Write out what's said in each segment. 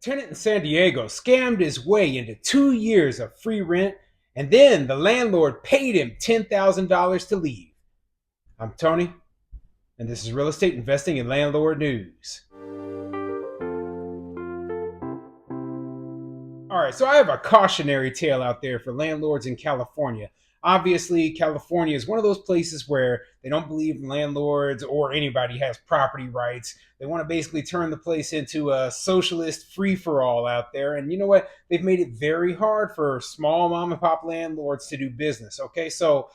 Tenant in San Diego scammed his way into 2 years of free rent, and then the landlord paid him $10,000 to leave. I'm Tony, and this is Real Estate Investing and Landlord News. All right, so I have a cautionary tale out there for landlords in California. Obviously, California is one of those places where they don't believe landlords or anybody has property rights. They want to basically turn the place into a socialist free for all out there. And you know what? They've made it very hard for small mom and pop landlords to do business. Okay, so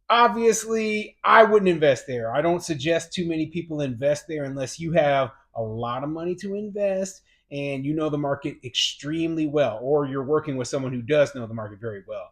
obviously, I wouldn't invest there. I don't suggest too many people invest there unless you have a lot of money to invest and you know the market extremely well, or you're working with someone who does know the market very well.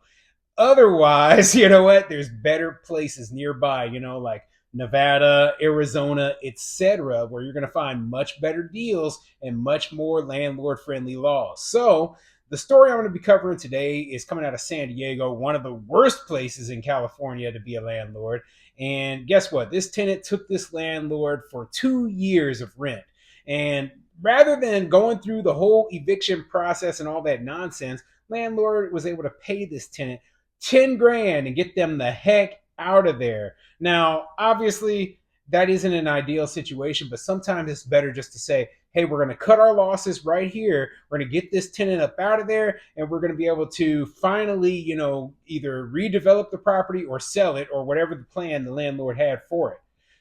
Otherwise, you know what? There's better places nearby, like Nevada, Arizona, etc., where you're going to find much better deals and much more landlord friendly laws. So, the story I'm going to be covering today is coming out of San Diego, one of the worst places in California to be a landlord. And guess what? This tenant took this landlord for 2 years of rent. And rather than going through the whole eviction process and all that nonsense, landlord was able to pay this tenant 10 grand and get them the heck out of there. Now, obviously, that isn't an ideal situation, but sometimes it's better just to say, hey, we're going to cut our losses right here. We're going to get this tenant up out of there, and we're going to be able to finally, either redevelop the property or sell it or whatever the plan the landlord had for it.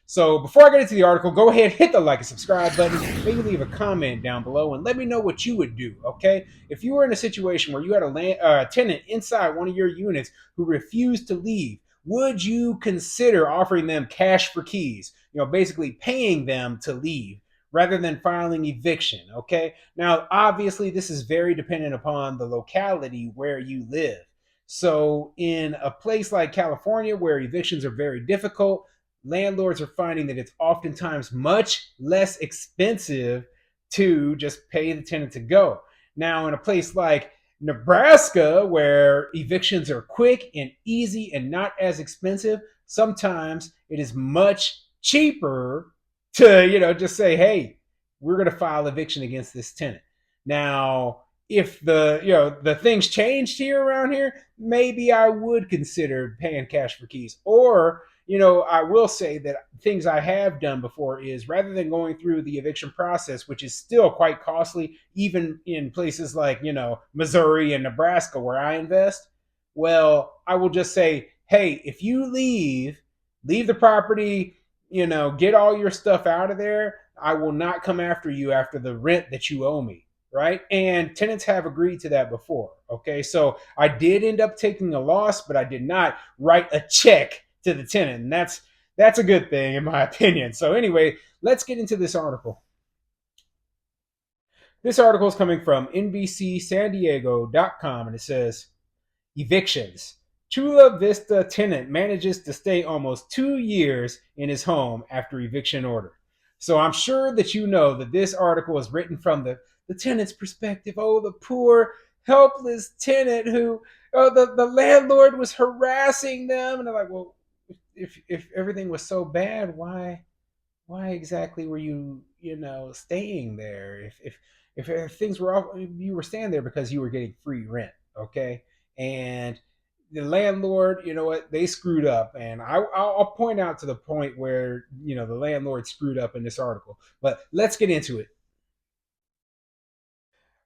So before I get into the article, go ahead, hit the like and subscribe button, maybe leave a comment down below and let me know what you would do, okay? If you were in a situation where you had a tenant inside one of your units who refused to leave, would you consider offering them cash for keys? Basically paying them to leave rather than filing eviction, okay? Now, obviously, this is very dependent upon the locality where you live. So in a place like California where evictions are very difficult, landlords are finding that it's oftentimes much less expensive to just pay the tenant to go. Now, in a place like Nebraska, where evictions are quick and easy and not as expensive, sometimes it is much cheaper to, just say, hey, we're going to file eviction against this tenant. Now, if the things changed here around here, maybe I would consider paying cash for keys. Or I will say that things I have done before is rather than going through the eviction process, which is still quite costly, even in places like, Missouri and Nebraska where I invest, well, I will just say, hey, if you leave the property, get all your stuff out of there, I will not come after you after the rent that you owe me. Right. And tenants have agreed to that before. Okay. So I did end up taking a loss, but I did not write a check to the tenant. And that's a good thing in my opinion. So anyway, let's get into this article. This article is coming from NBCSanDiego.com and it says evictions. Chula Vista tenant manages to stay almost 2 years in his home after eviction order. So I'm sure that you know that this article is written from the tenant's perspective. Oh, the poor, helpless tenant who, the landlord was harassing them. And they're like, well, if everything was so bad, why exactly were you staying there? If things were off, you were staying there because you were getting free rent, okay? And the landlord, you know what, they screwed up, and I'll point out to the point where the landlord screwed up in this article. But let's get into it.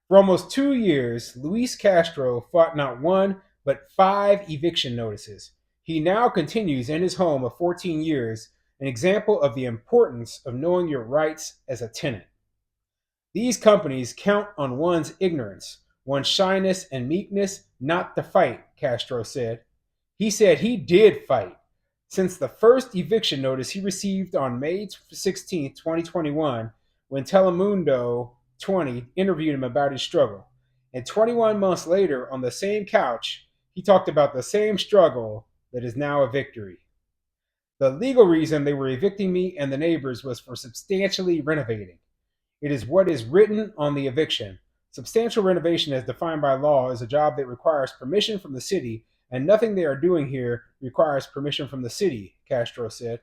For almost 2 years, Luis Castro fought not one, but five eviction notices. He now continues in his home of 14 years, an example of the importance of knowing your rights as a tenant. These companies count on one's ignorance, one's shyness and meekness not to fight, Castro said. He said he did fight. Since the first eviction notice he received on May 16, 2021, when Telemundo 20 interviewed him about his struggle. And 21 months later, on the same couch, he talked about the same struggle that is now a victory. The legal reason they were evicting me and the neighbors was for substantially renovating. It is what is written on the eviction. Substantial renovation, as defined by law, is a job that requires permission from the city, and nothing they are doing here requires permission from the city, Castro said.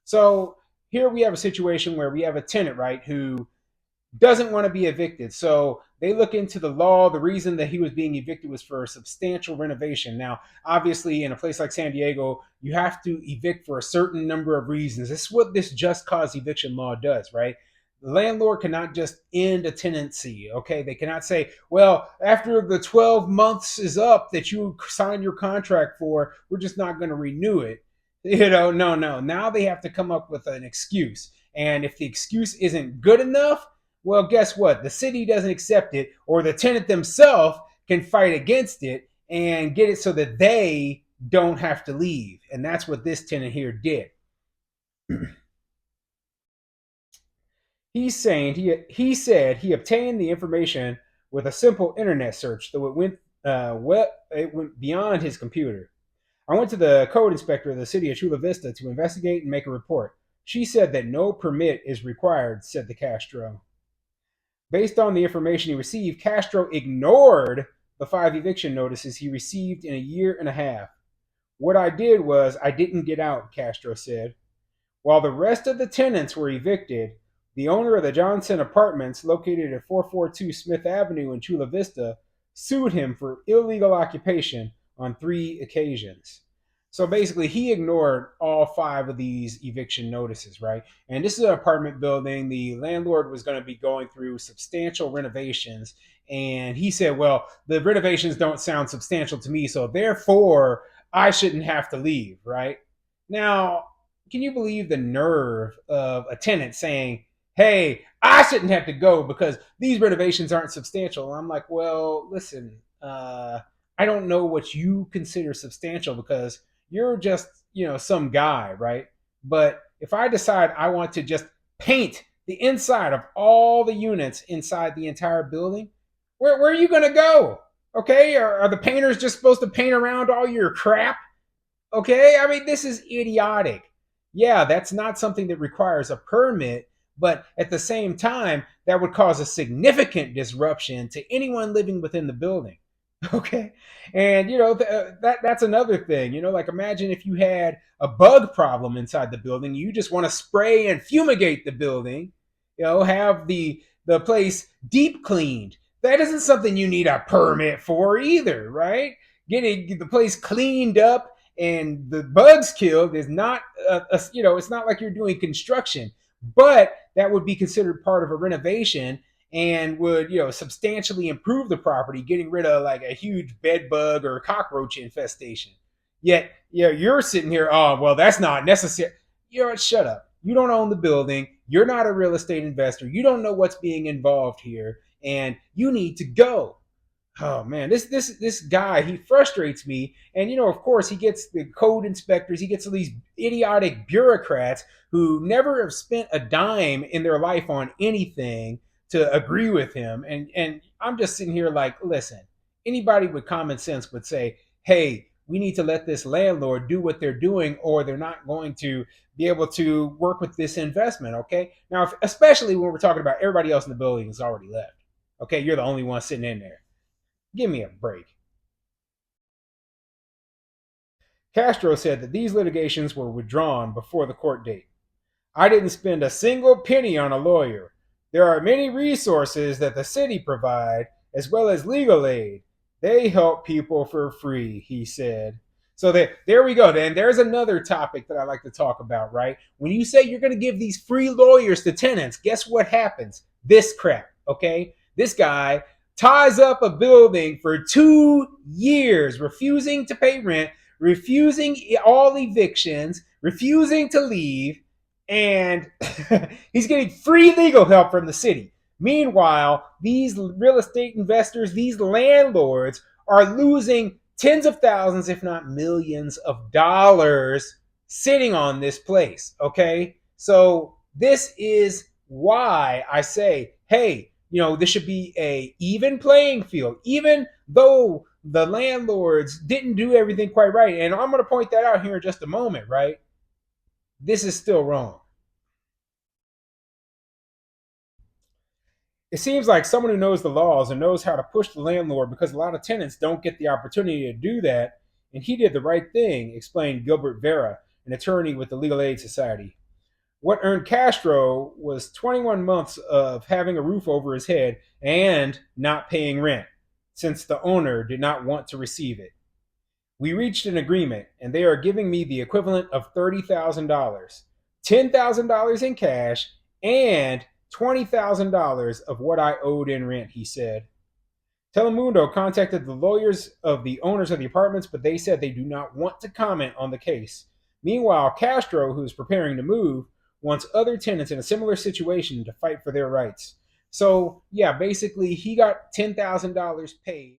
So here we have a situation where we have a tenant, right, who doesn't want to be evicted. So they look into the law. The reason that he was being evicted was for a substantial renovation. Now, obviously, in a place like San Diego, you have to evict for a certain number of reasons. This is what this just cause eviction law does, right? The landlord cannot just end a tenancy. Okay, they cannot say, well, after the 12 months is up that you signed your contract for, we're just not going to renew it. No, no. Now they have to come up with an excuse. And if the excuse isn't good enough, well, guess what? The city doesn't accept it, or the tenant themselves can fight against it and get it so that they don't have to leave. And that's what this tenant here did. He said he obtained the information with a simple internet search, though it went beyond his computer. I went to the code inspector of the city of Chula Vista to investigate and make a report. She said that no permit is required, said the Castro. Based on the information he received, Castro ignored the 5 eviction notices he received in a year and a half. What I did was I didn't get out, Castro said. While the rest of the tenants were evicted, the owner of the Johnson Apartments, located at 442 Smith Avenue in Chula Vista, sued him for illegal occupation on 3 occasions. So basically, he ignored all 5 of these eviction notices, right? And this is an apartment building. The landlord was going to be going through substantial renovations. And he said, well, the renovations don't sound substantial to me, so therefore I shouldn't have to leave, right? Now, can you believe the nerve of a tenant saying, hey, I shouldn't have to go because these renovations aren't substantial? I'm like, well, listen, I don't know what you consider substantial because you're just, some guy, right? But if I decide I want to just paint the inside of all the units inside the entire building, where are you going to go? Okay, are the painters just supposed to paint around all your crap? Okay, I mean, this is idiotic. Yeah, that's not something that requires a permit, but at the same time, that would cause a significant disruption to anyone living within the building. Okay, and that's another thing. Like imagine if you had a bug problem inside the building, you just want to spray and fumigate the building. Have the place deep cleaned. That isn't something you need a permit for either, right? Getting the place cleaned up and the bugs killed is not it's not like you're doing construction, but that would be considered part of a renovation and would substantially improve the property, getting rid of like a huge bed bug or cockroach infestation. Yet you're sitting here, oh well, that's not necessary. Shut up. You don't own the building, you're not a real estate investor, you don't know what's being involved here, and you need to go. Oh man, this guy, he frustrates me. And of course, he gets the code inspectors, he gets all these idiotic bureaucrats who never have spent a dime in their life on anything to agree with him. And I'm just sitting here like, listen, anybody with common sense would say, hey, we need to let this landlord do what they're doing, or they're not going to be able to work with this investment. Okay, now especially when we're talking about everybody else in the building has already left. Okay, you're the only one sitting in there. Give me a break. Castro said that these litigations were withdrawn before the court date. I didn't spend a single penny on a lawyer. There are many resources that the city provide, as well as legal aid. They help people for free, he said. So there we go. Then there's another topic that I like to talk about, right? When you say you're going to give these free lawyers to tenants, guess what happens? This crap, okay? This guy ties up a building for 2 years, refusing to pay rent, refusing all evictions, refusing to leave, and he's getting free legal help from the city. Meanwhile, these real estate investors, these landlords, are losing tens of thousands, if not millions of dollars sitting on this place. Okay. So this is why I say, hey, this should be a even playing field, even though the landlords didn't do everything quite right. And I'm going to point that out here in just a moment, right? This is still wrong. It seems like someone who knows the laws and knows how to push the landlord, because a lot of tenants don't get the opportunity to do that. And he did the right thing, explained Gilbert Vera, an attorney with the Legal Aid Society. What earned Castro was 21 months of having a roof over his head and not paying rent, since the owner did not want to receive it. We reached an agreement, and they are giving me the equivalent of $30,000, $10,000 in cash, and $20,000 of what I owed in rent, he said. Telemundo contacted the lawyers of the owners of the apartments, but they said they do not want to comment on the case. Meanwhile, Castro, who is preparing to move, wants other tenants in a similar situation to fight for their rights. So, yeah, basically, he got $10,000 paid.